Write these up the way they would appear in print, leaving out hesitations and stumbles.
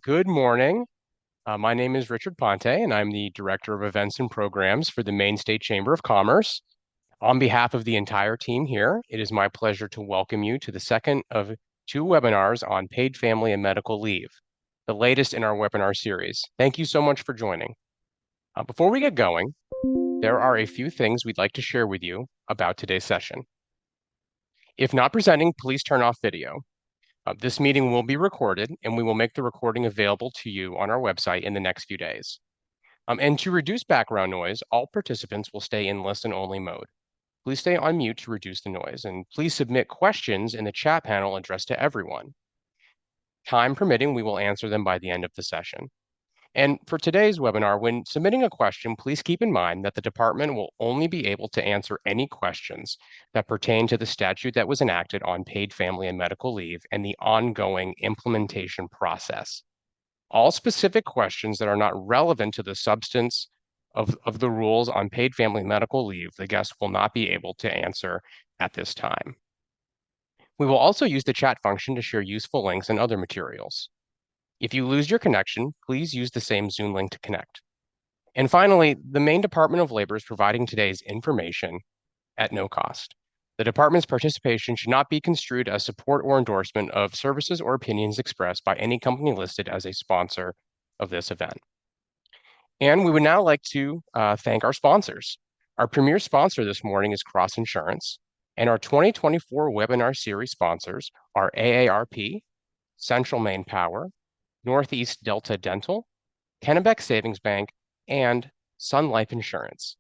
Good morning. My name is Richard Ponte, and I'm the Director of Events and Programs for the Maine State Chamber of Commerce. On behalf of the entire team here, it is my pleasure to welcome you to the second of two webinars on paid family and medical leave, the latest in our webinar series. Thank you so much for joining. Before we get going, there are a few things we'd like to share with you about today's session. If not presenting, please turn off video. This meeting will be recorded, and we will make the recording available to you on our website in the next few days. And to reduce background noise, all participants will stay in listen-only mode. Please stay on mute to reduce the noise, and please submit questions in the chat panel addressed to everyone. Time permitting, we will answer them by the end of the session. And for today's webinar, when submitting a question, please keep in mind that the department will only be able to answer any questions that pertain to the statute that was enacted on paid family and medical leave and the ongoing implementation process. All specific questions that are not relevant to the substance of the rules on paid family and medical leave, the guest will not be able to answer at this time. We will also use the chat function to share useful links and other materials. If you lose your connection, please use the same Zoom link to connect. And finally, the Maine Department of Labor is providing today's information at no cost. The department's participation should not be construed as support or endorsement of services or opinions expressed by any company listed as a sponsor of this event. And we would now like to thank our sponsors. Our premier sponsor this morning is Cross Insurance, and our 2024 webinar series sponsors are AARP, Central Maine Power, Northeast Delta Dental, Kennebec Savings Bank, and Sun Life Insurance.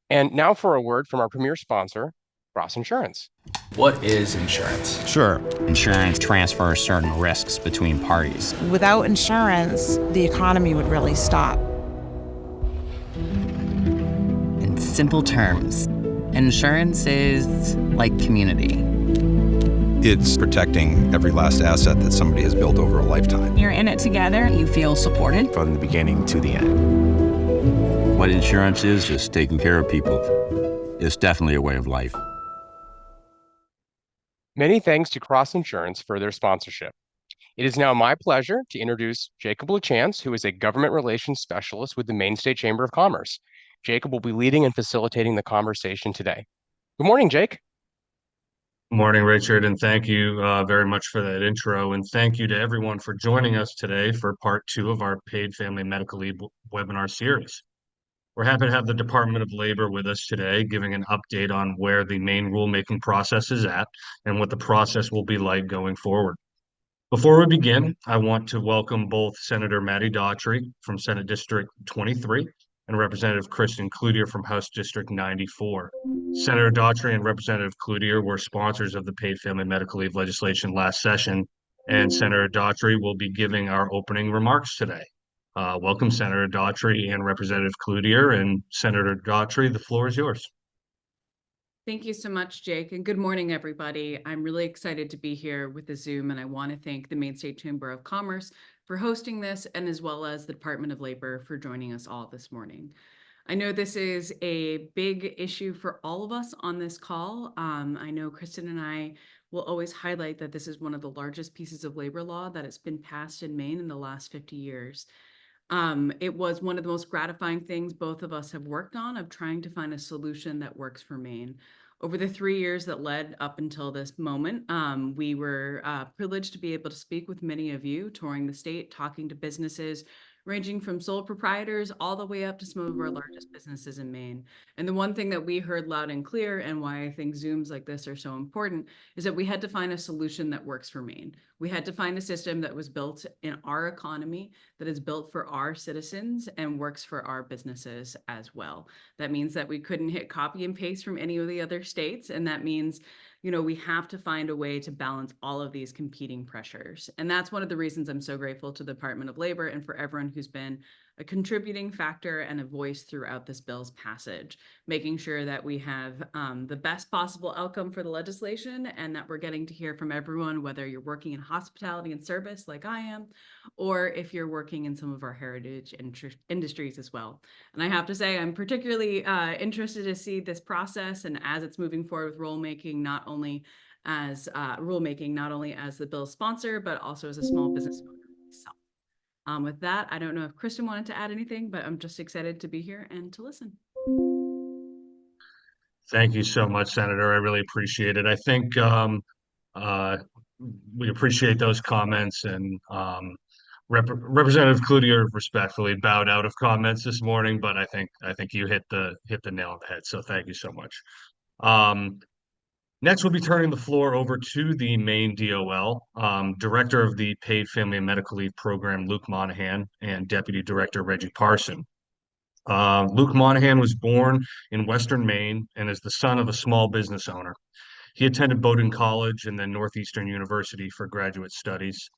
And now for a word from our premier sponsor, Cross Insurance. What is insurance? Sure. Insurance transfers certain risks between parties. Without insurance, the economy would really stop. In simple terms, insurance is like community. It's protecting every last asset that somebody has built over a lifetime. You're in it together. You feel supported. From the beginning to the end. What insurance is just taking care of people. It's definitely a way of life. Many thanks to Cross Insurance for their sponsorship. It is now my pleasure to introduce Jacob LaChance, who is a government relations specialist with the Maine State Chamber of Commerce. Jacob will be leading and facilitating the conversation today. Good morning, Jake. Morning, Richard, and thank you very much for that intro. And thank you to everyone for joining us today for part 2 of our paid family medical leave webinar series. We're happy to have the Department of Labor with us today, giving an update on where the Maine rulemaking process is at and what the process will be like going forward. Before we begin, I want to welcome both Senator Matty Daughtry from Senate District 23 and Representative Kristen Cloutier from House District 94. Senator Daughtry and Representative Cloutier were sponsors of the paid family medical leave legislation last session, and Senator Daughtry will be giving our opening remarks today. Welcome, Senator Daughtry and Representative Cloutier. And Senator Daughtry, the floor is yours. Thank you so much, Jake, and good morning, everybody. I'm really excited to be here with the Zoom, and I want to thank the Maine State Chamber of Commerce for hosting this, and as well as the Department of Labor for joining us all this morning. I know this is a big issue for all of us on this call. I know Kristen and I will always highlight that this is one of the largest pieces of labor law that has been passed in Maine in the last 50 years. It was one of the most gratifying things both of us have worked on, of trying to find a solution that works for Maine. Over the 3 years that led up until this moment, we were privileged to be able to speak with many of you, touring the state, talking to businesses, ranging from sole proprietors all the way up to some of our largest businesses in Maine. And the one thing that we heard loud and clear, and why I think Zooms like this are so important, is that we had to find a solution that works for Maine. We had to find a system that was built in our economy, that is built for our citizens and works for our businesses as well. That means that we couldn't hit copy and paste from any of the other states. And that means, we have to find a way to balance all of these competing pressures. And that's one of the reasons I'm so grateful to the Department of Labor and for everyone who's been a contributing factor and a voice throughout this bill's passage, making sure that we have the best possible outcome for the legislation, and that we're getting to hear from everyone, whether you're working in hospitality and service like I am, or if you're working in some of our heritage industries as well. And I have to say, I'm particularly interested to see this process, and as it's moving forward with rulemaking, not only as the bill's sponsor, but also as a small business owner myself. With that, I don't know if Kristen wanted to add anything, but I'm just excited to be here and to listen. Thank you so much, Senator. I really appreciate it. I think uh, we appreciate those comments, and Representative Cloutier respectfully bowed out of comments this morning, but I think you hit the nail on the head. So thank you so much. Um, Next, we'll be turning the floor over to the Maine DOL, Director of the Paid Family and Medical Leave Program, Luke Monahan, and Deputy Director Reggie Parson. Luke Monahan was born in Western Maine and is the son of a small business owner. He attended Bowdoin College and then Northeastern University for graduate studies.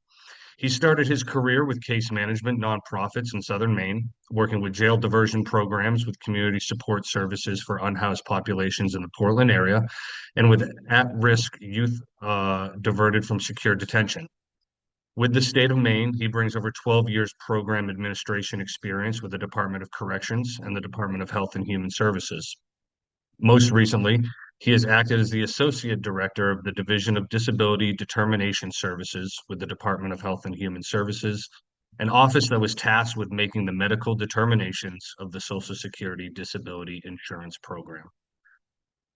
He started his career with case management nonprofits in Southern Maine, working with jail diversion programs with community support services for unhoused populations in the Portland area, and with at-risk youth diverted from secure detention. With the state of Maine, he brings over 12 years program administration experience with the Department of Corrections and the Department of Health and Human Services. Most recently, he has acted as the Associate Director of the Division of Disability Determination Services with the Department of Health and Human Services, an office that was tasked with making the medical determinations of the Social Security Disability Insurance Program.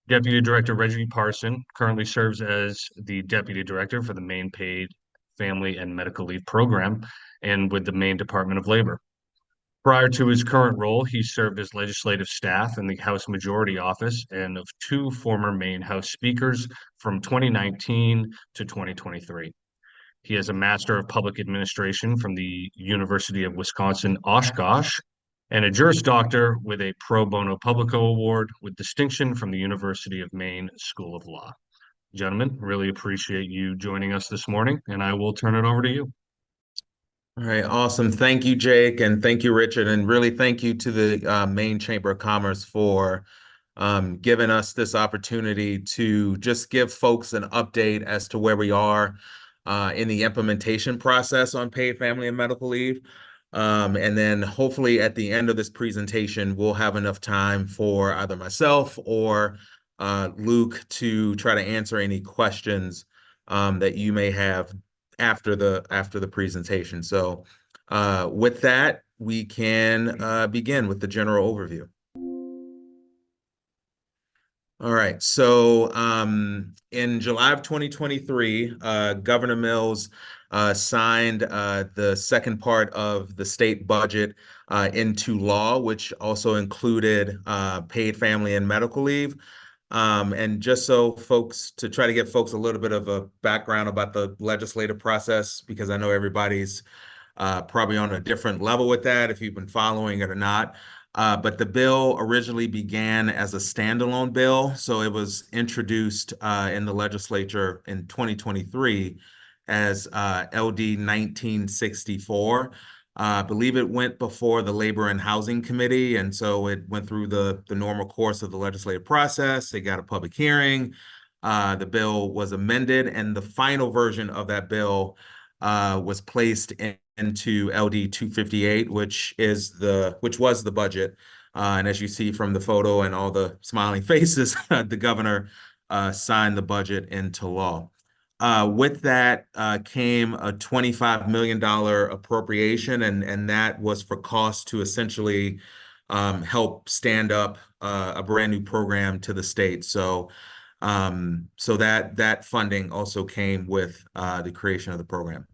Deputy Director Reggie Parson currently serves as the Deputy Director for the Maine Paid Family and Medical Leave Program and with the Maine Department of Labor. Prior to his current role, he served as legislative staff in the House Majority Office and of two former Maine House Speakers from 2019 to 2023. He has a Master of Public Administration from the University of Wisconsin-Oshkosh and a Juris Doctor with a Pro Bono Publico Award with distinction from the University of Maine School of Law. Gentlemen, really appreciate you joining us this morning, and I will turn it over to you. All right, awesome. Thank you, Jake, and thank you, Richard, and really thank you to the Maine Chamber of Commerce for giving us this opportunity to just give folks an update as to where we are in the implementation process on paid family and medical leave. And then hopefully at the end of this presentation, we'll have enough time for either myself or Luke to try to answer any questions that you may have after the presentation. So with that, we can begin with the general overview. All right, so in July of 2023, Governor Mills signed the second part of the state budget into law, which also included paid family and medical leave. And just so folks, to try to give folks a little bit of a background about the legislative process, because I know everybody's probably on a different level with that, if you've been following it or not. But the bill originally began as a standalone bill. So it was introduced in the legislature in 2023 as LD 1964. I believe it went before the Labor and Housing Committee, and so it went through the normal course of the legislative process. It got a public hearing. The bill was amended, and the final version of that bill was placed into LD 258, which was the budget. And as you see from the photo and all the smiling faces, the governor signed the budget into law. With that came a $25 million appropriation, and that was for costs to essentially help stand up a brand new program to the state. So that funding also came with the creation of the program.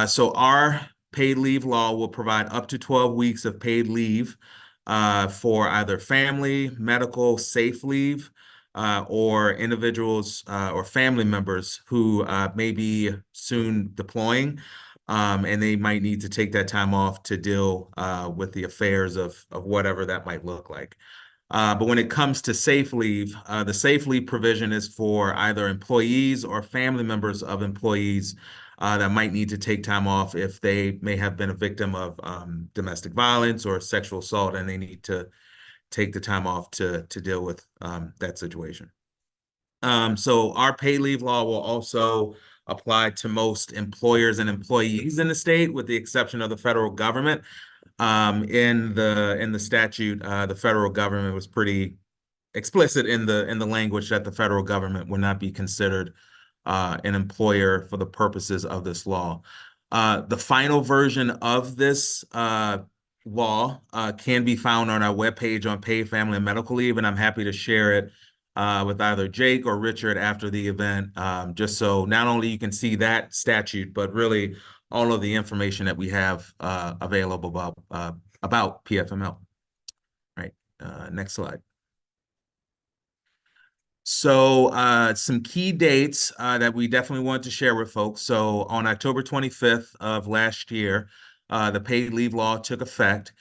So our paid leave law will provide up to 12 weeks of paid leave for either family, medical, safe leave, or individuals or family members who may be soon deploying, and they might need to take that time off to deal with the affairs of whatever that might look like. But when it comes to safe leave, the safe leave provision is for either employees or family members of employees that might need to take time off if they may have been a victim of domestic violence or sexual assault, and they need to take the time off to deal with that situation. So our paid leave law will also apply to most employers and employees in the state, with the exception of the federal government. In the statute, the federal government was pretty explicit in the language that the federal government would not be considered an employer for the purposes of this law. The final version of this law can be found on our webpage on paid family and medical leave, and I'm happy to share it with either Jake or Richard after the event, just so not only you can see that statute, but really all of the information that we have available about PFML. All right, next slide. So some key dates that we definitely want to share with folks. So on October 25th of last year, the paid leave law took effect.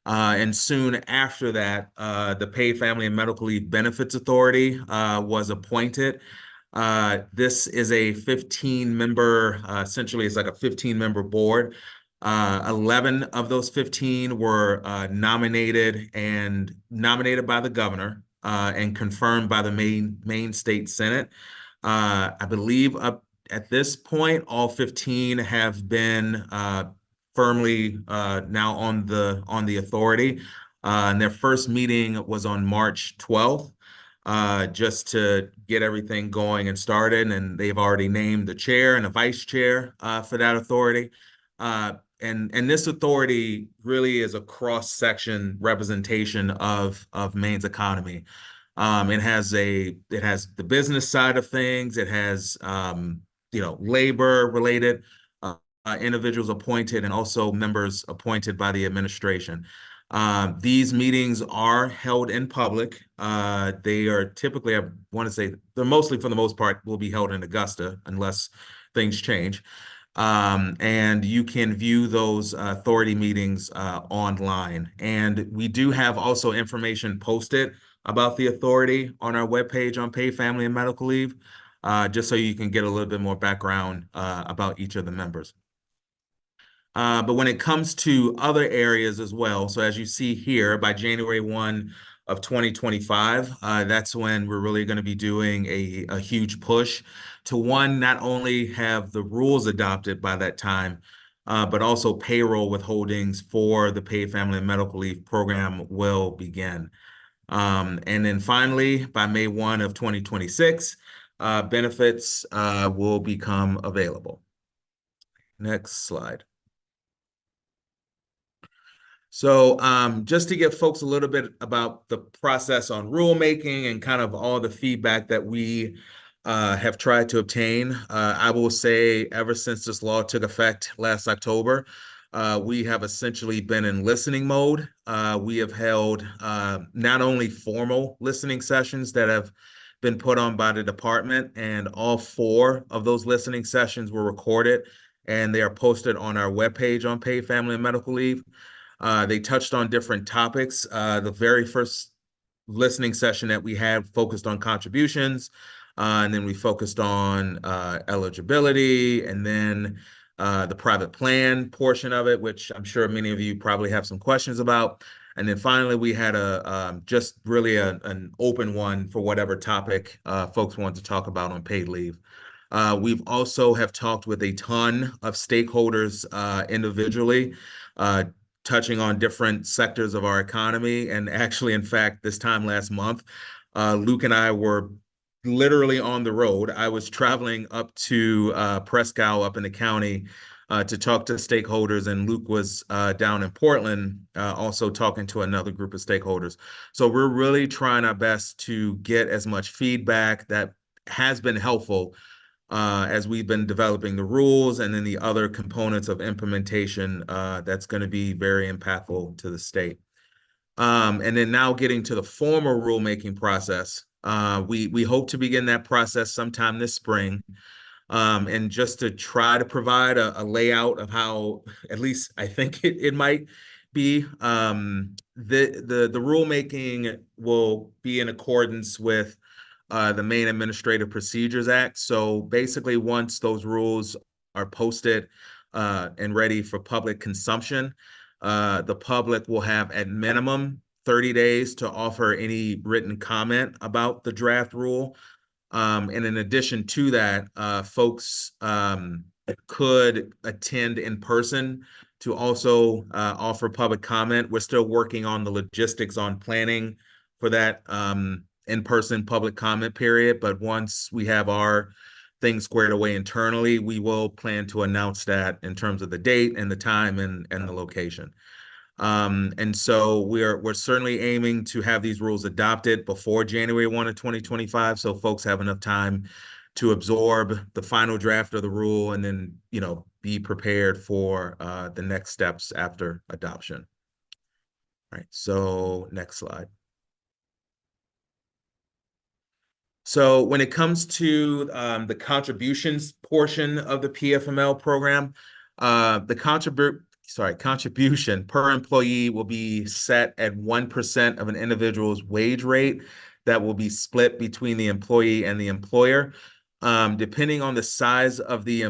And soon after that, the Paid Family and Medical Leave Benefits Authority was appointed. This is a 15-member, essentially it's like a 15-member board. 11 of those 15 were nominated by the governor and confirmed by the Maine State Senate. I believe up at this point, all 15 have been firmly now on the authority. And their first meeting was on March 12th. Just to get everything going and started, and they've already named the chair and a vice chair for that authority. And this authority really is a cross-section representation of Maine's economy. It has the business side of things. It has labor-related individuals appointed and also members appointed by the administration. These meetings are held in public. They are typically, I want to say, they're mostly, for the most part, will be held in Augusta unless things change. And you can view those authority meetings online. And we do have also information posted about the authority on our webpage on paid family and medical leave, just so you can get a little bit more background about each of the members. But when it comes to other areas as well, so as you see here, by January 1 of 2025, that's when we're really going to be doing a huge push to, one, not only have the rules adopted by that time, but also payroll withholdings for the paid family and medical leave program will begin. And then finally, by May 1 of 2026, benefits will become available. Next slide. So just to give folks a little bit about the process on rulemaking and kind of all the feedback that we have tried to obtain, I will say ever since this law took effect last October, we have essentially been in listening mode. We have held not only formal listening sessions that have been put on by the department, and all 4 of those listening sessions were recorded, and they are posted on our webpage on paid family and medical leave. They touched on different topics. The very first listening session that we had focused on contributions, and then we focused on eligibility, and then the private plan portion of it, which I'm sure many of you probably have some questions about. And then finally, we had just really an open one for whatever topic folks want to talk about on paid leave. We've also have talked with a ton of stakeholders individually, touching on different sectors of our economy. And actually, in fact, this time last month, Luke and I were literally on the road. I was traveling up to Presque Isle up in the county to talk to stakeholders, and Luke was down in Portland also talking to another group of stakeholders. So we're really trying our best to get as much feedback that has been helpful as we've been developing the rules and then the other components of implementation that's going to be very impactful to the state. And then now getting to the formal rulemaking process, we hope to begin that process sometime this spring. And just to try to provide a layout of how, at least I think it might be, the rulemaking will be in accordance with the Maine Administrative Procedures Act. So basically, once those rules are posted and ready for public consumption, the public will have at minimum 30 days to offer any written comment about the draft rule. And in addition to that, folks could attend in person to also offer public comment. We're still working on the logistics on planning for that in-person public comment period. But once we have our things squared away internally, we will plan to announce that in terms of the date and the time and the location. And so we're certainly aiming to have these rules adopted before January 1 of 2025, so folks have enough time to absorb the final draft of the rule and then, be prepared for the next steps after adoption. All right, so next slide. So when it comes to the contributions portion of the PFML program, the contribution per employee will be set at 1% of an individual's wage rate that will be split between the employee and the employer. Depending on the size of the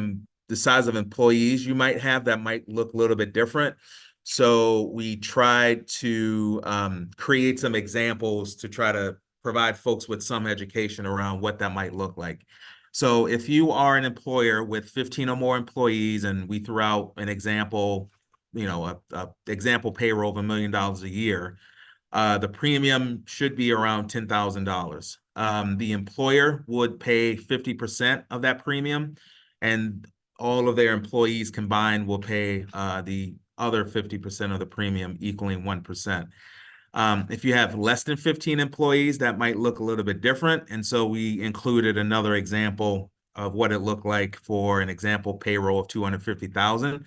size of employees you might have, that might look a little bit different. So we tried to create some examples to try to provide folks with some education around what that might look like. So if you are an employer with 15 or more employees, and we threw out an example, a example payroll of $1 million a year, the premium should be around $10,000. The employer would pay 50% of that premium, and all of their employees combined will pay the other 50% of the premium, equaling 1%. If you have less than 15 employees, that might look a little bit different. And so we included another example of what it looked like for an example payroll of $250,000.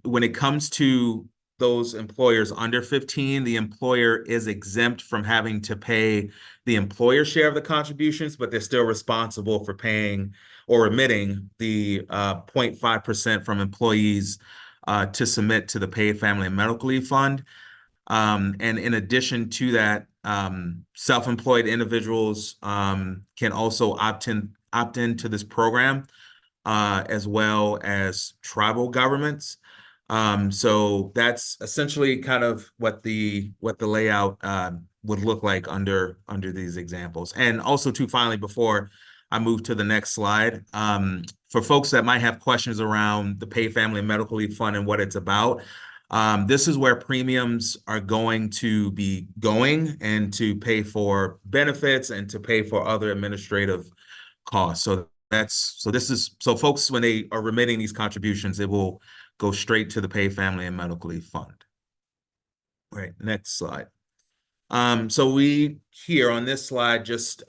When it comes to those employers under 15, the employer is exempt from having to pay the employer share of the contributions, but they're still responsible for paying or remitting the 0.5% from employees to submit to the Paid Family and Medical Leave Fund. And in addition to that, self-employed individuals can also opt into this program, as well as tribal governments. So that's essentially kind of what the layout would look like under these examples. And also, too, finally, before I move to the next slide, for folks that might have questions around the Paid Family and Medical Leave Fund and what it's about, this is where premiums are going to be going, and to pay for benefits and to pay for other administrative costs. So folks, when they are remitting these contributions, it will go straight to the Paid Family and Medical Leave Fund. All right, next slide. So we here on this slide just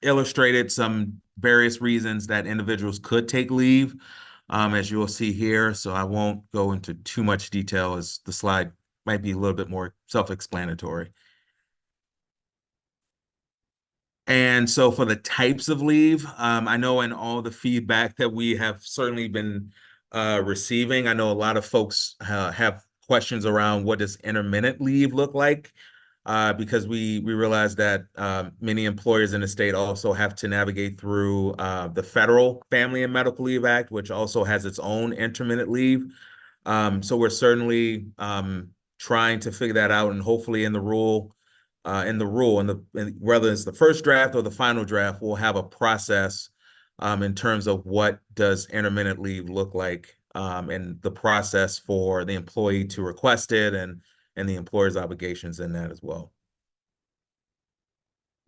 illustrated some various reasons that individuals could take leave, as you will see here. So I won't go into too much detail, as the slide might be a little bit more self-explanatory. And so for the types of leave, I know in all the feedback that we have certainly been receiving, I know a lot of folks have questions around what does intermittent leave look like, because we realize that many employers in the state also have to navigate through the Federal Family and Medical Leave Act, which also has its own intermittent leave. So we're certainly trying to figure that out, and hopefully in the rule, whether it's the first draft or the final draft, we'll have a process in terms of what does intermittent leave look like, and the process for the employee to request it, and the employer's obligations in that as well.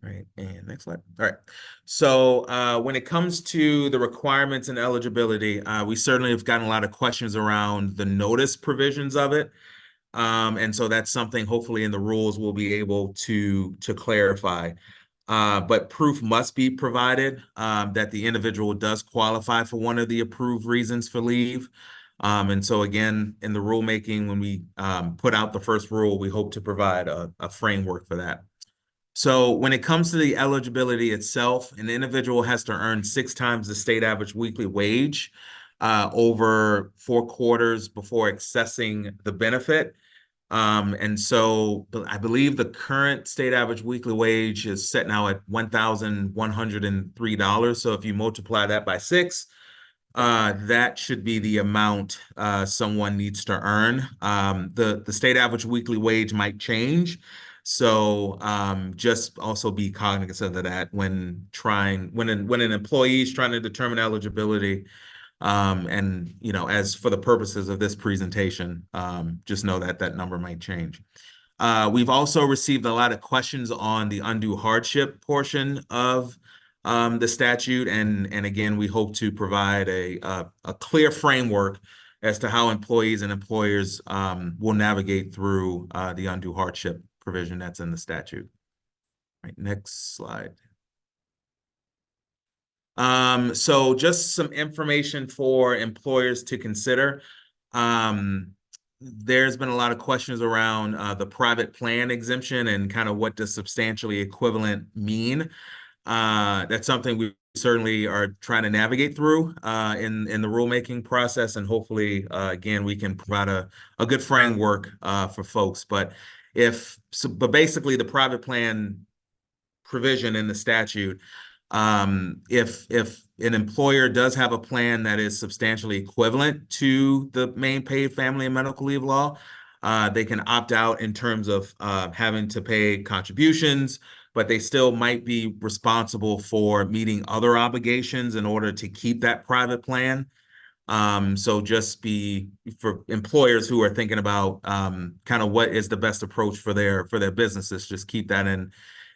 All right, and next slide. All right, so when it comes to the requirements and eligibility, we certainly have gotten a lot of questions around the notice provisions of it. And so that's something hopefully in the rules we'll be able to clarify. But proof must be provided that the individual does qualify for one of the approved reasons for leave. And so again, in the rulemaking, when we put out the first rule, we hope to provide a framework for that. So when it comes to the eligibility itself, an individual has to earn 6 times the state average weekly wage over 4 quarters before accessing the benefit. And so I believe the current state average weekly wage is set now at $1,103. So if you multiply that by 6, that should be the amount someone needs to earn. The state average weekly wage might change. So just also be cognizant of that when an employee is trying to determine eligibility. And as for the purposes of this presentation, just know that that number might change. We've also received a lot of questions on the undue hardship portion of the statute, and again, we hope to provide a clear framework as to how employees and employers will navigate through the undue hardship provision that's in the statute. All right, next slide. So just some information for employers to consider. There's been a lot of questions around the private plan exemption and kind of what does substantially equivalent mean. That's something we certainly are trying to navigate through in the rulemaking process, and hopefully, again, we can provide a good framework for folks. But basically, the private plan provision in the statute, if an employer does have a plan that is substantially equivalent to the Maine paid family and medical leave law, they can opt out in terms of having to pay contributions, but they still might be responsible for meeting other obligations in order to keep that private plan. So just be for employers who are thinking about kind of what is the best approach for their businesses, just keep that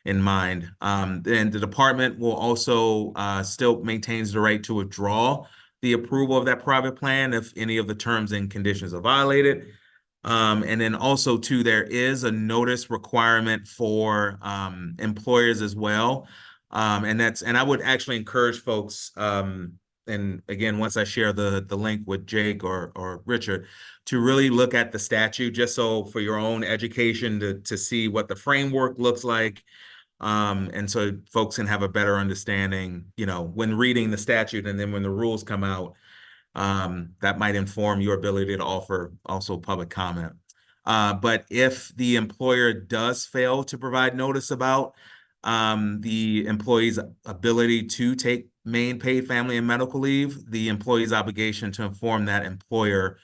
in mind. Then the department will also still maintains the right to withdraw the approval of that private plan if any of the terms and conditions are violated. And then also too, there is a notice requirement for employers as well. And I would actually encourage folks, and again, once I share the link with Jake or Richard, to really look at the statute just so for your own education to see what the framework looks like. And so folks can have a better understanding, when reading the statute, and then when the rules come out, that might inform your ability to offer also public comment. But if the employer does fail to provide notice about the employee's ability to take Maine paid family and medical leave, the employee's obligation to inform that employer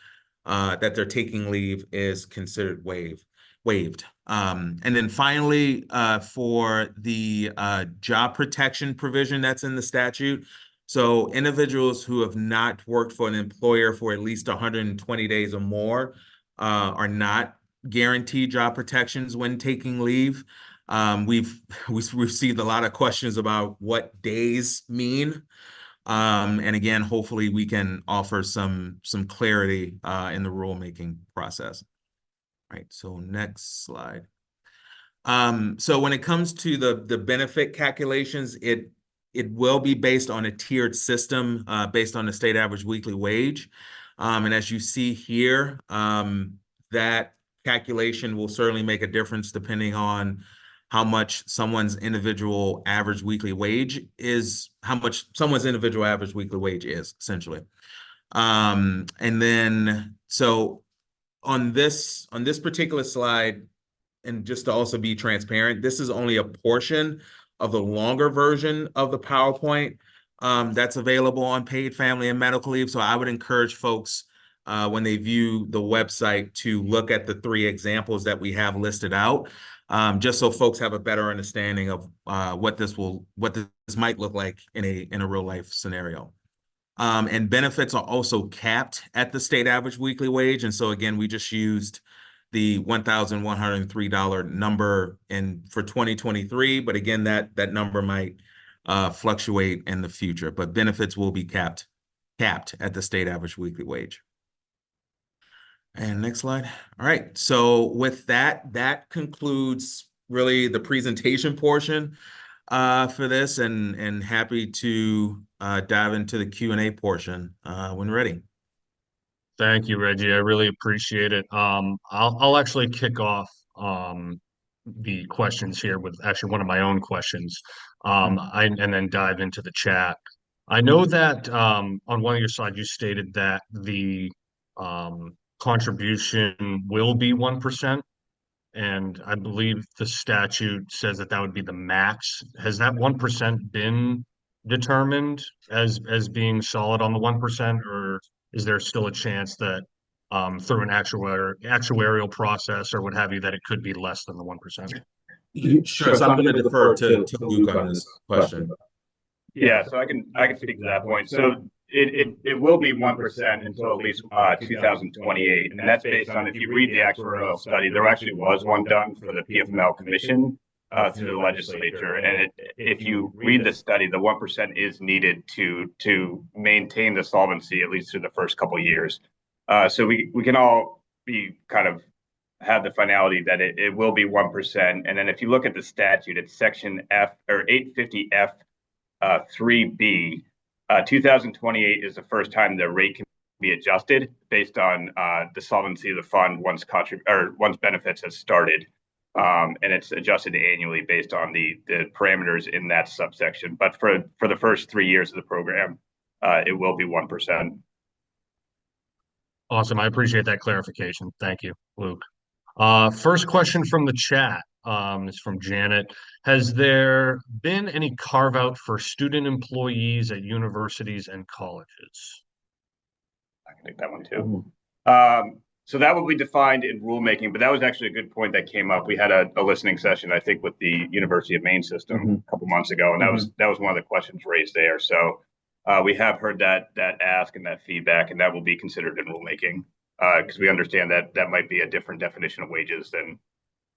that they're taking leave is considered waived. And then finally, for the job protection provision that's in the statute, so individuals who have not worked for an employer for at least 120 days or more are not guaranteed job protections when taking leave. We've received a lot of questions about what days mean. And again, hopefully we can offer some clarity in the rulemaking process. All right, so next slide. So when it comes to the benefit calculations, it will be based on a tiered system based on the state average weekly wage. And as you see here, that calculation will certainly make a difference depending on how much someone's individual average weekly wage is, essentially. And then, so on this particular slide, and just to also be transparent, this is only a portion of the longer version of the PowerPoint that's available on paid family and medical leave. So I would encourage folks when they view the website to look at the 3 examples that we have listed out, just so folks have a better understanding of what this might look like in a real life scenario. And benefits are also capped at the state average weekly wage. And so again, we just used the $1,103 number for 2023, but again, that number might fluctuate in the future, but benefits will be capped at the state average weekly wage. And next slide. All right, so with that concludes really the presentation portion for this, and happy to dive into the Q&A portion when ready. Thank you, Reggie. I really appreciate it. I'll actually kick off the questions here with actually one of my own questions, and then dive into the chat. I know that on one of your slides you stated that the contribution will be 1%, and I believe the statute says that would be the max. Has that 1% been determined as being solid on the 1%, or is there still a chance that through an actuarial process or what have you, that it could be less than the 1%? Sure. So I'm going to defer to Luke on this question. Yeah, so I can speak to that point. So it will be 1% until at least 2028, and that's based on, if you read the actuarial study, there actually was one done for the PFML commission through the legislature. And if you read the study, the 1% is needed to maintain the solvency at least through the first couple of years. So we can all be kind of have the finality that it will be 1%. And then if you look at the statute, it's section F or 850F 3B. 2028 is the first time the rate can be adjusted based on the solvency of the fund once benefits has started. And it's adjusted annually based on the parameters in that subsection. But for the first 3 years of the program, it will be 1%. Awesome. I appreciate that clarification. Thank you, Luke. First question from the chat is from Janet. Has there been any carve out for student employees at universities and colleges? I can take that one too. So that will be defined in rulemaking, but that was actually a good point that came up. We had a listening session, I think, with the University of Maine system a couple months ago, and that was one of the questions raised there. So we have heard that ask and that feedback, and that will be considered in rulemaking because we understand that that might be a different definition of wages than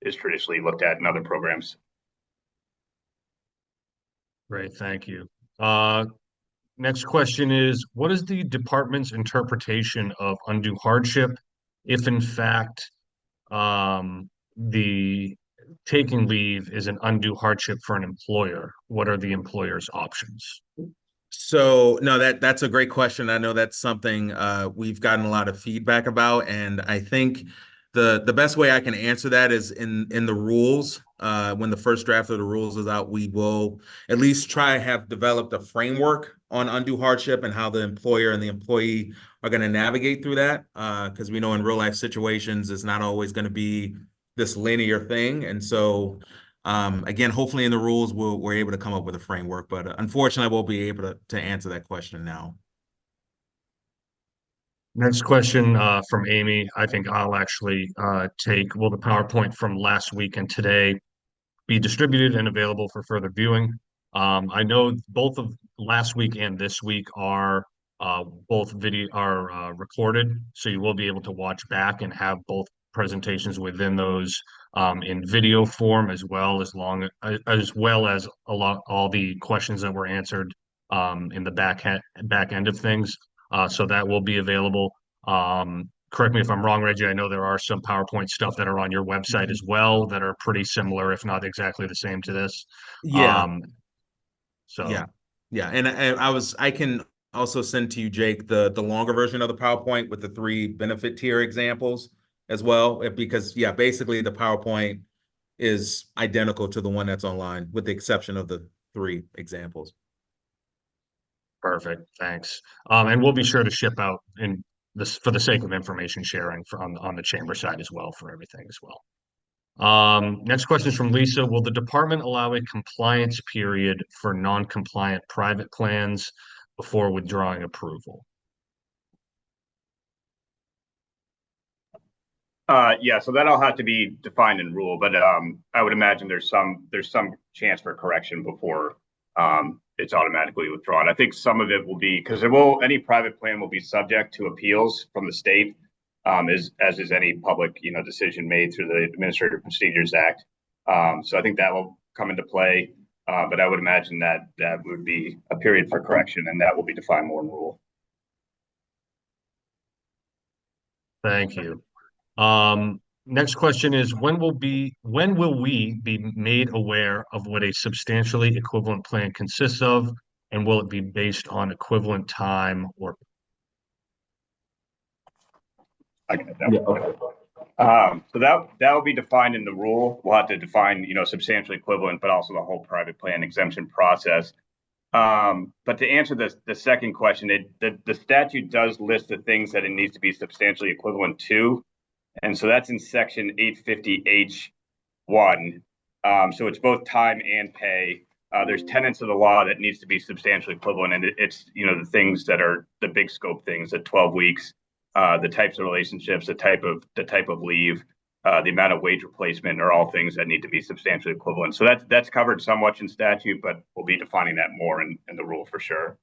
is traditionally looked at in other programs. Great, thank you. Next question is, what is the department's interpretation of undue hardship if in fact the taking leave is an undue hardship for an employer? What are the employer's options? So no, that's a great question. I know that's something we've gotten a lot of feedback about, and I think the best way I can answer that is in the rules. When the first draft of the rules is out, we will at least try to have developed a framework on undue hardship and how the employer and the employee are going to navigate through that. Because we know in real life situations, it's not always going to be this linear thing. And so, again, hopefully in the rules, we're able to come up with a framework. But unfortunately, I won't be able to answer that question now. Next question from Amy. I think I'll actually take, will the PowerPoint from last week and today be distributed and available for further viewing? I know both of last week and this week are both video are recorded, so you will be able to watch back and have both presentations within those in video form as well as all the questions that were answered in the back end of things. So that will be available. Correct me if I'm wrong, Reggie. I know there are some PowerPoint stuff that are on your website as well that are pretty similar, if not exactly the same to this. Yeah. So yeah. And I can also send to you, Jake, the longer version of the PowerPoint with the 3 benefit tier examples as well, because basically the PowerPoint is identical to the one that's online with the exception of the 3 examples. Perfect. Thanks. And we'll be sure to ship out in this for the sake of information sharing on the chamber side as well for everything as well. Next question is from Lisa. Will the department allow a compliance period for non-compliant private plans before withdrawing approval? Yeah, so that'll have to be defined in rule, but I would imagine there's some chance for correction before it's automatically withdrawn. I think some of it will be because any private plan will be subject to appeals from the state, as is any public decision made through the Administrative Procedures Act. So I think that will come into play, but I would imagine that would be a period for correction, and that will be defined more in rule. Thank you. Next question is, when will we be made aware of what a substantially equivalent plan consists of, and will it be based on equivalent time or? I get that. Yeah, okay. So that will be defined in the rule. We'll have to define, substantially equivalent, but also the whole private plan exemption process. But to answer the second question, the statute does list the things that it needs to be substantially equivalent to. And so that's in section 850H1. So it's both time and pay. There's tenets of the law that needs to be substantially equivalent. And it's, the things that are the big scope things, the 12 weeks, the types of relationships, the type of leave, the amount of wage replacement are all things that need to be substantially equivalent. So that's covered somewhat in statute, but we'll be defining that more in the rule for sure.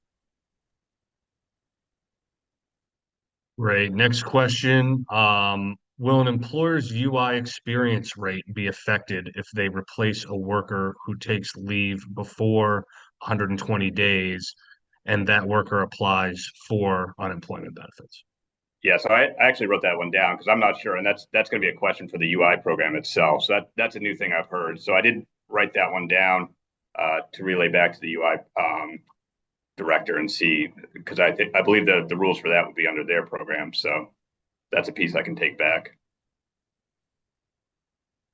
Great. Next question. Will an employer's UI experience rate be affected if they replace a worker who takes leave before 120 days and that worker applies for unemployment benefits? Yeah, so I actually wrote that one down because I'm not sure, and that's going to be a question for the UI program itself. So that's a new thing I've heard. So I did write that one down to relay back to the UI director and see, because I believe the rules for that would be under their program. So that's a piece I can take back.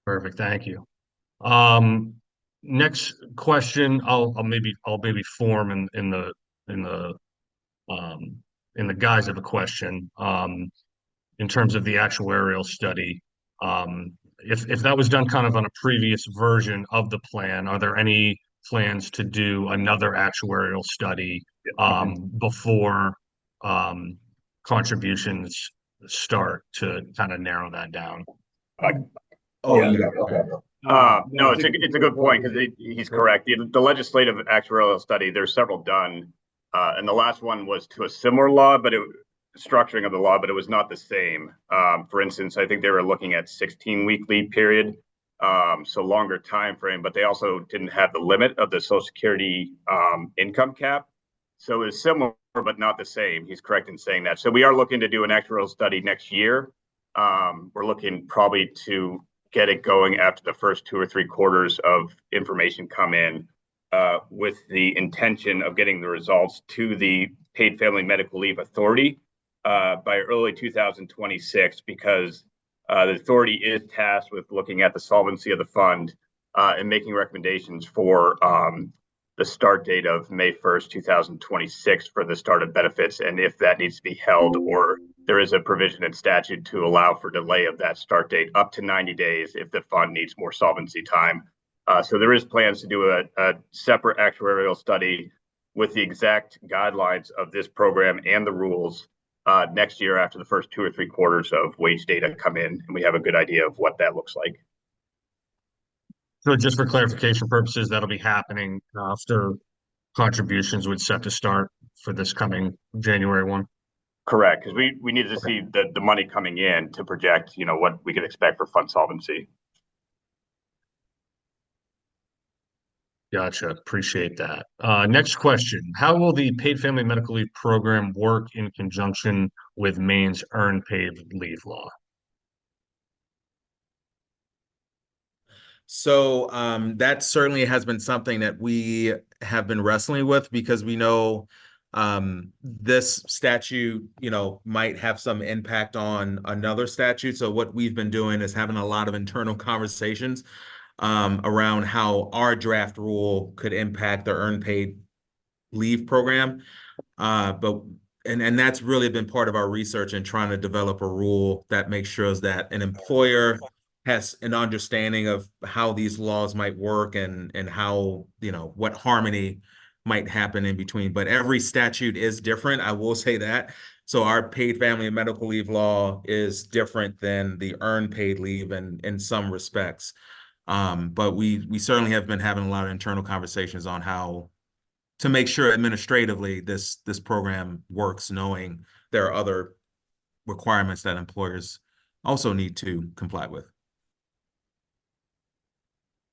Perfect, thank you. Next question, I'll maybe form in the guise of a question. In terms of the actuarial study, if that was done kind of on a previous version of the plan, are there any plans to do another actuarial study before contributions start to kind of narrow that down? No, it's a good point because he's correct. The legislative actuarial study, there's several done, and the last one was to a similar law, but structuring of the law, but it was not the same. For instance, I think they were looking at 16-week leave period, so longer time frame, but they also didn't have the limit of the Social Security income cap. So it was similar, but not the same. He's correct in saying that. So we are looking to do an actuarial study next year. We're looking probably to get it going after the first 2 or 3 quarters of information come in, with the intention of getting the results to the Paid Family Medical Leave Authority by early 2026, because the authority is tasked with looking at the solvency of the fund and making recommendations for the start date of May 1st, 2026 for the start of benefits, and if that needs to be held, or there is a provision in statute to allow for delay of that start date up to 90 days if the fund needs more solvency time. So there is plans to do a separate actuarial study with the exact guidelines of this program and the rules next year after the first 2 or 3 quarters of wage data come in, and we have a good idea of what that looks like. So just for clarification purposes, that'll be happening after contributions would set to start for this coming January 1? Correct, because we needed to see the money coming in to project, what we could expect for fund solvency. Gotcha. Appreciate that. Next question. How will the paid family medical leave program work in conjunction with Maine's earned paid leave law? So that certainly has been something that we have been wrestling with, because we know this statute, might have some impact on another statute. So what we've been doing is having a lot of internal conversations around how our draft rule could impact the earned paid leave program. And that's really been part of our research in trying to develop a rule that makes sure that an employer has an understanding of how these laws might work and how, what harmony might happen in between. But every statute is different, I will say that. So our paid family and medical leave law is different than the earned paid leave in some respects. But we certainly have been having a lot of internal conversations on how to make sure administratively this program works, knowing there are other requirements that employers also need to comply with.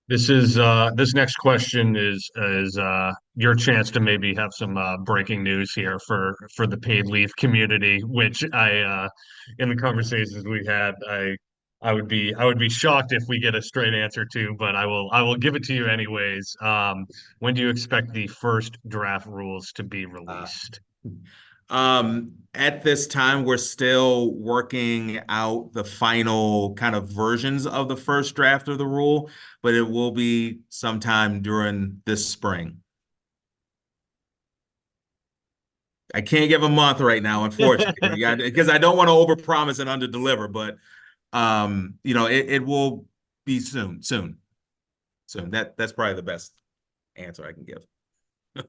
This next question is your chance to maybe have some breaking news here for the paid leave community, which I in the conversations we had, I would be shocked if we get a straight answer to, but I will give it to you anyways. When do you expect the first draft rules to be released? At this time, we're still working out the final kind of versions of the first draft of the rule, but it will be sometime during this spring. I can't give a month right now, unfortunately, because I don't want to overpromise and underdeliver, but it will be soon. That's probably the best answer I can give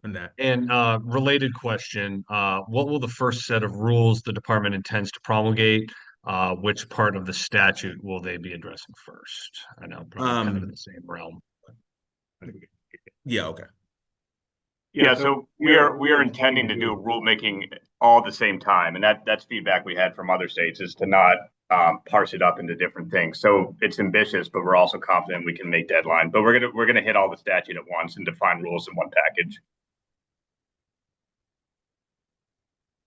on that. And related question, what will the first set of rules the department intends to promulgate? Which part of the statute will they be addressing first? I know, probably kind of in the same realm. Yeah, okay. Yeah, so we are intending to do rulemaking all at the same time, and that's feedback we had from other states, is to not parse it up into different things. So it's ambitious, but we're also confident we can make deadline. But we're gonna hit all the statute at once and define rules in one package.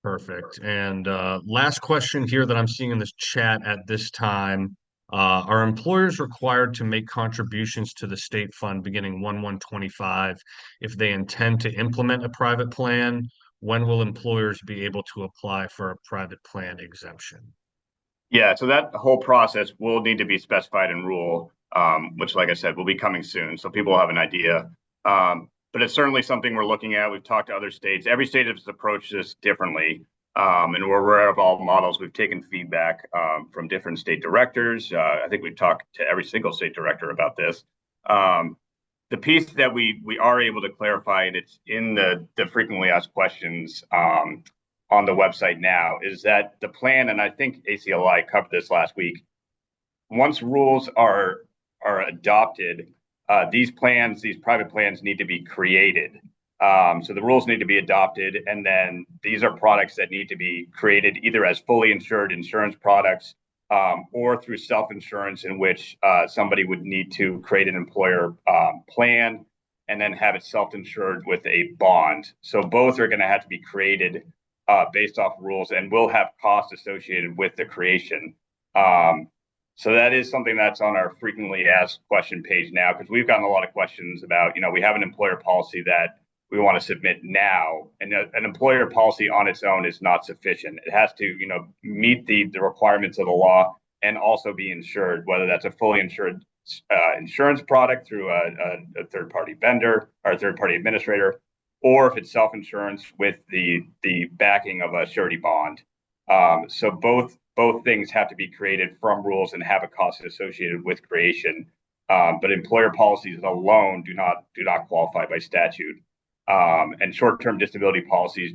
Perfect. And last question here that I'm seeing in this chat at this time. Are employers required to make contributions to the state fund beginning 1/1/25 if they intend to implement a private plan? When will employers be able to apply for a private plan exemption? Yeah, so that whole process will need to be specified in rule, which, like I said, will be coming soon. So people will have an idea. But it's certainly something we're looking at. We've talked to other states. Every state has approached this differently. And we're aware of all models. We've taken feedback from different state directors. I think we've talked to every single state director about this. The piece that we are able to clarify, and it's in the frequently asked questions on the website now, is that the plan, and I think ACLI covered this last week, once rules are adopted, these private plans need to be created. So the rules need to be adopted, and then these are products that need to be created either as fully insured insurance products or through self-insurance, in which somebody would need to create an employer plan and then have it self-insured with a bond. So both are going to have to be created based off rules, and will have costs associated with the creation. So that is something that's on our frequently asked question page now, because we've gotten a lot of questions about, we have an employer policy that we want to submit now, and an employer policy on its own is not sufficient. It has to, meet the requirements of the law and also be insured, whether that's a fully insured insurance product through a third-party vendor or a third-party administrator, or if it's self-insurance with the backing of a surety bond. So both things have to be created from rules and have a cost associated with creation. But employer policies alone do not qualify by statute. And short-term disability policies,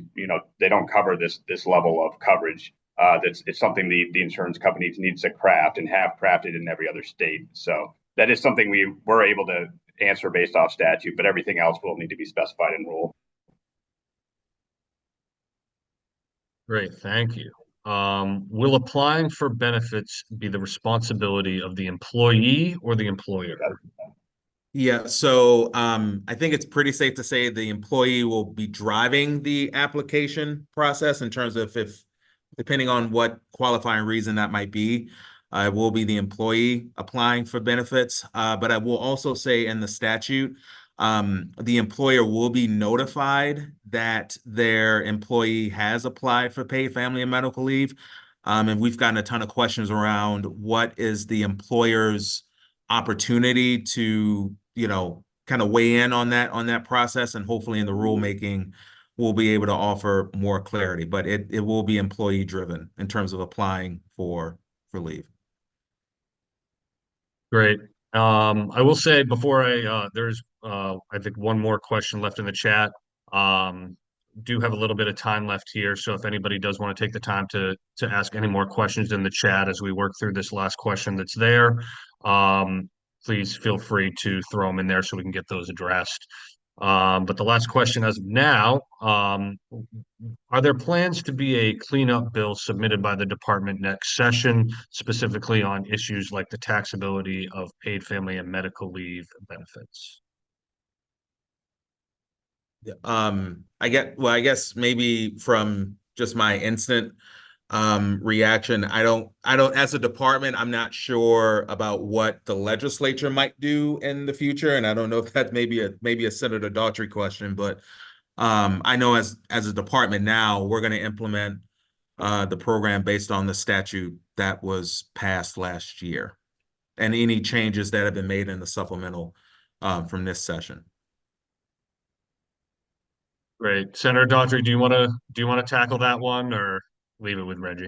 they don't cover this level of coverage. It's something the insurance companies needs to craft and have crafted in every other state. So that is something we were able to answer based off statute, but everything else will need to be specified in rule. Great, thank you. Will applying for benefits be the responsibility of the employee or the employer? Yeah, so I think it's pretty safe to say the employee will be driving the application process in terms of if, depending on what qualifying reason that might be, it will be the employee applying for benefits. But I will also say in the statute, the employer will be notified that their employee has applied for paid family and medical leave. And we've gotten a ton of questions around what is the employer's opportunity to, kind of weigh in on that process, and hopefully in the rulemaking we'll be able to offer more clarity. But it will be employee driven in terms of applying for leave. Great. I will say before there's I think one more question left in the chat. Do have a little bit of time left here, so if anybody does want to take the time to ask any more questions in the chat as we work through this last question that's there, please feel free to throw them in there so we can get those addressed. But the last question as of now, are there plans to be a cleanup bill submitted by the department next session, specifically on issues like the taxability of paid family and medical leave benefits? I guess maybe from just my instant reaction, I don't, as a department, I'm not sure about what the legislature might do in the future. And I don't know if that's maybe a Senator Daughtry question, but I know as a department now, we're going to implement the program based on the statute that was passed last year, and any changes that have been made in the supplemental from this session. Great. Senator Daughtry, do you want to tackle that one, or leave it with Reggie?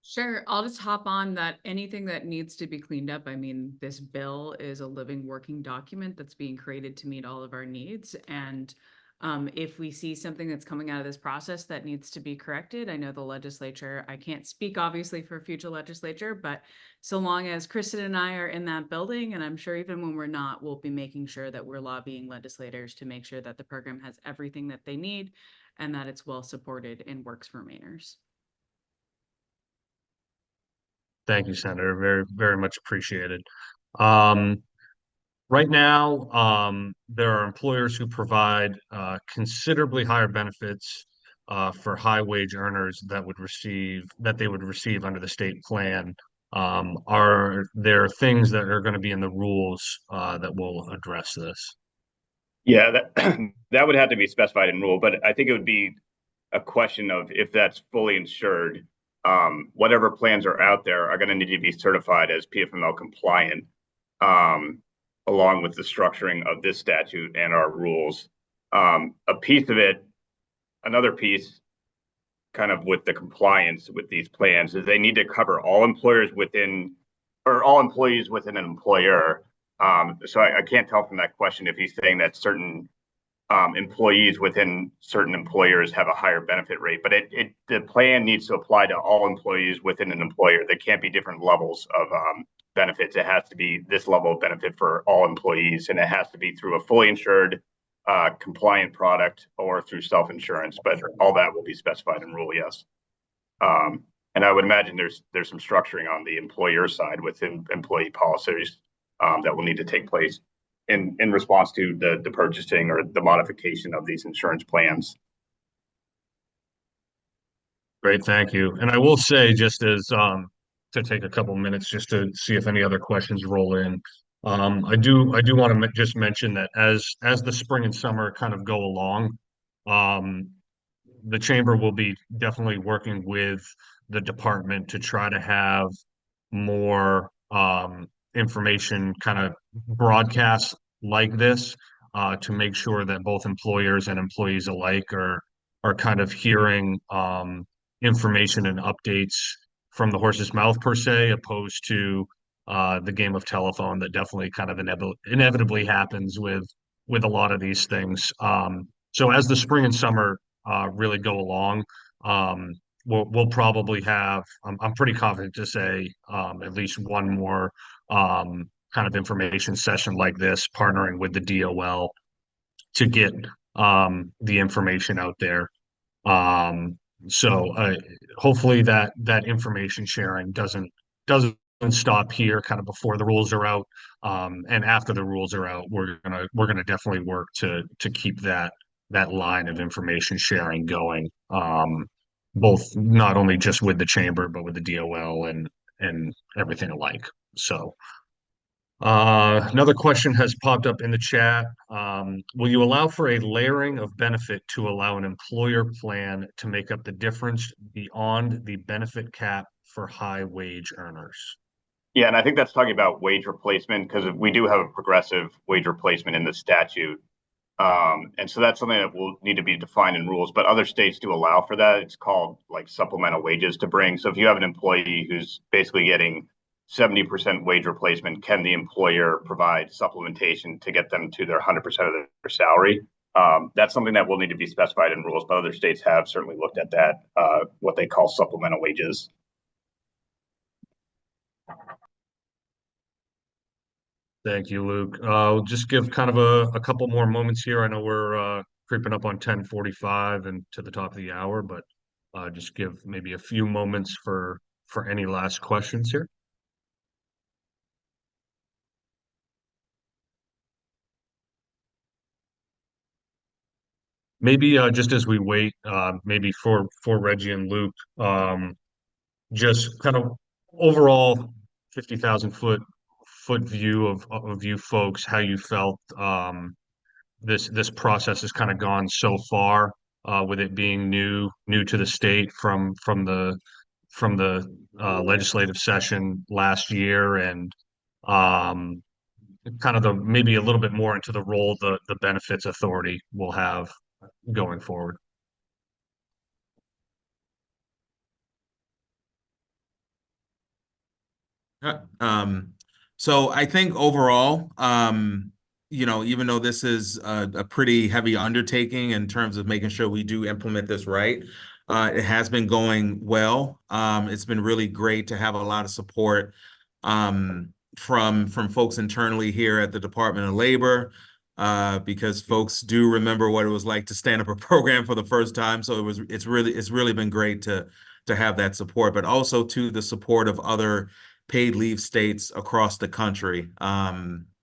Sure. I'll just hop on that. Anything that needs to be cleaned up. I mean, this bill is a living, working document that's being created to meet all of our needs. And if we see something that's coming out of this process that needs to be corrected, I know the legislature, I can't speak obviously for future legislature, but so long as Kristen and I are in that building, and I'm sure even when we're not, we'll be making sure that we're lobbying legislators to make sure that the program has everything that they need and that it's well supported and works for Mainers. Thank you, Senator. Very, very much appreciated. Right now, there are employers who provide considerably higher benefits for high wage earners that they would receive under the state plan. Are there things that are going to be in the rules that will address this? Yeah, that that would have to be specified in rule, but I think it would be a question of if that's fully insured. Whatever plans are out there are going to need to be certified as PFML compliant, along with the structuring of this statute and our rules. A piece of it, another piece, kind of with the compliance with these plans, is they need to cover all employers within, or all employees within an employer. So I can't tell from that question if he's saying that certain employees within certain employers have a higher benefit rate, but the plan needs to apply to all employees within an employer. There can't be different levels of benefits. It has to be this level of benefit for all employees, and it has to be through a fully insured compliant product or through self-insurance, but all that will be specified in rule, yes. And I would imagine there's some structuring on the employer side within employee policies that will need to take place in response to the purchasing or the modification of these insurance plans. Great, thank you. And I will say, just as to take a couple minutes just to see if any other questions roll in. I do want to just mention that as the spring and summer kind of go along, the chamber will be definitely working with the department to try to have more information kind of broadcasts like this to make sure that both employers and employees alike are kind of hearing information and updates from the horse's mouth per se, opposed to the game of telephone that definitely kind of inevitably happens with a lot of these things. So as the spring and summer really go along, we'll probably have, I'm pretty confident to say, at least one more kind of information session like this, partnering with the DOL to get the information out there. So hopefully that information sharing doesn't stop here kind of before the rules are out. And after the rules are out, we're gonna definitely work to keep that line of information sharing going. Both not only just with the chamber, but with the DOL and everything alike. So another question has popped up in the chat. Will you allow for a layering of benefit to allow an employer plan to make up the difference beyond the benefit cap for high wage earners? Yeah, and I think that's talking about wage replacement, because we do have a progressive wage replacement in the statute. And so that's something that will need to be defined in rules, but other states do allow for that. It's called like supplemental wages to bring. So if you have an employee who's basically getting 70% wage replacement, can the employer provide supplementation to get them to their 100% of their salary? That's something that will need to be specified in rules, but other states have certainly looked at that, what they call supplemental wages. Thank you, Luke. I'll just give kind of a couple more moments here. I know we're creeping up on 10:45 and to the top of the hour, but just give maybe a few moments for any last questions here. Maybe just as we wait, maybe for Reggie and Luke, just kind of overall 50,000 foot view of you folks, how you felt this process has kind of gone so far, with it being new to the state from the legislative session last year, and kind of maybe a little bit more into the role the benefits authority will have going forward. So I think overall, even though this is a pretty heavy undertaking in terms of making sure we do implement this right, it has been going well. It's been really great to have a lot of support from folks internally here at the Department of Labor, because folks do remember what it was like to stand up a program for the first time. So it's really been great to to have that support, but also to the support of other paid leave states across the country.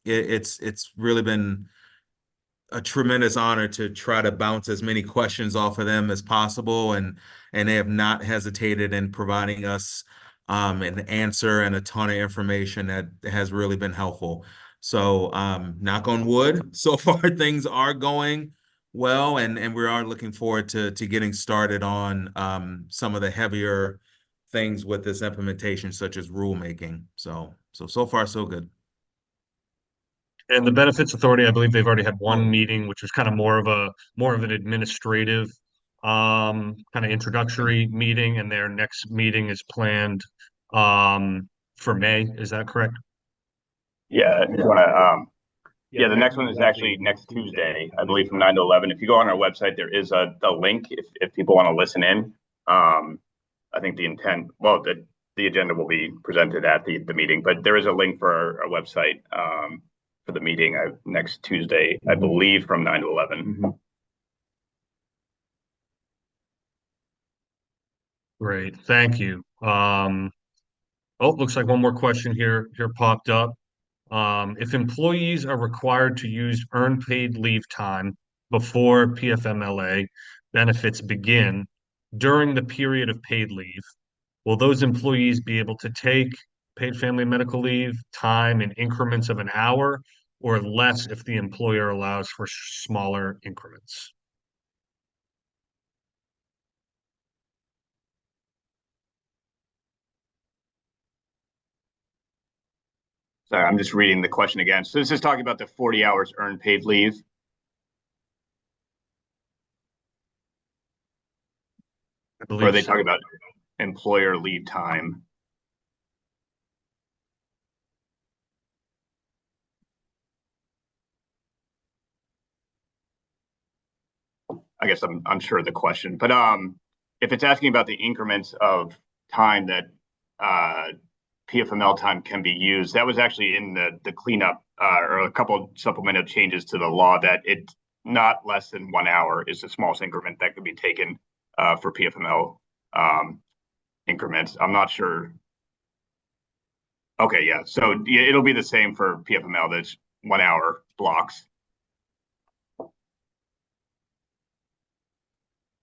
It's really been a tremendous honor to try to bounce as many questions off of them as possible, and they have not hesitated in providing us an answer and a ton of information that has really been helpful. So knock on wood, so far things are going well, and we are looking forward to getting started on some of the heavier things with this implementation, such as rulemaking. So far so good. And the Benefits Authority, I believe they've already had one meeting, which was kind of more of an administrative kind of introductory meeting, and their next meeting is planned for May. Is that correct? Yeah, if you want to, yeah, the next one is actually next Tuesday, I believe, from 9 to 11. If you go on our website, there is a link if people want to listen in. I think the agenda will be presented at the meeting, but there is a link for our website for the meeting next Tuesday, I believe, from 9 to 11. Great, thank you. Looks like one more question here popped up. If employees are required to use earned paid leave time before PFMLA benefits begin during the period of paid leave, will those employees be able to take paid family medical leave time in increments of an hour or less if the employer allows for smaller increments? Sorry, I'm just reading the question again. So this is talking about the 40 hours earned paid leave. Or are they talking about employer leave time? I guess I'm unsure of the question, but if it's asking about the increments of time that PFML time can be used, that was actually in the cleanup or a couple of supplemental changes to the law that it's not less than 1 hour is the smallest increment that could be taken for PFML increments. I'm not sure. Okay, yeah. So yeah, it'll be the same for PFML. That's 1 hour blocks.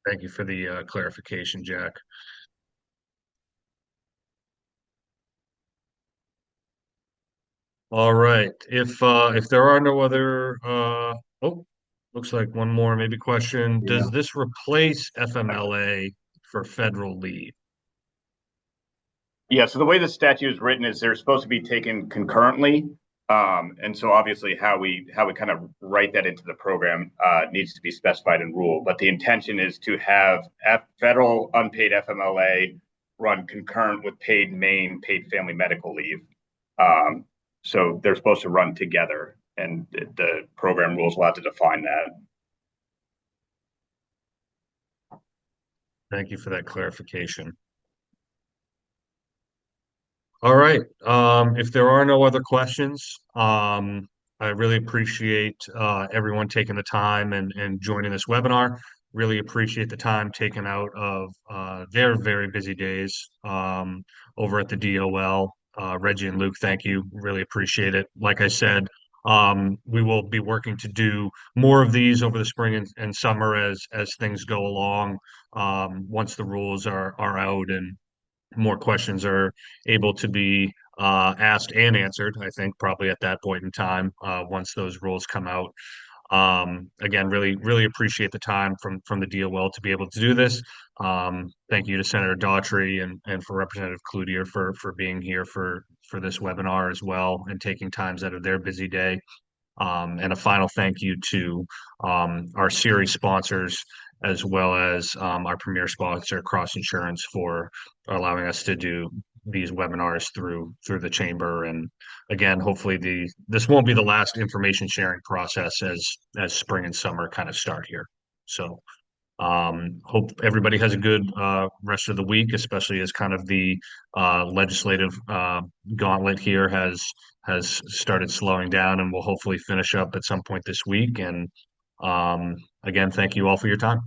Thank you for the clarification, Jack. All right. If there are no other looks like one more maybe question. Does this replace FMLA for federal leave? Yeah, so the way the statute is written is they're supposed to be taken concurrently. And so obviously how we kind of write that into the program needs to be specified in rule. But the intention is to have federal unpaid FMLA run concurrent with paid Maine paid family medical leave. So they're supposed to run together, and the program rules will have to define that. Thank you for that clarification. All right. If there are no other questions, I really appreciate everyone taking the time and joining this webinar. Really appreciate the time taken out of their very busy days over at the DOL. Reggie and Luke, thank you. Really appreciate it. Like I said, we will be working to do more of these over the spring and summer as things go along. Once the rules are out and more questions are able to be asked and answered, I think probably at that point in time, once those rules come out. Again, really appreciate the time from the DOL to be able to do this. Thank you to Senator Daughtry and for Representative Cloutier for being here for this webinar as well and taking times out of their busy day. And a final thank you to our series sponsors, as well as our premier sponsor, Cross Insurance, for allowing us to do these webinars through the chamber. And again, hopefully this won't be the last information sharing process as spring and summer kind of start here. So hope everybody has a good rest of the week, especially as kind of the legislative gauntlet here has started slowing down, and we'll hopefully finish up at some point this week. And again, thank you all for your time.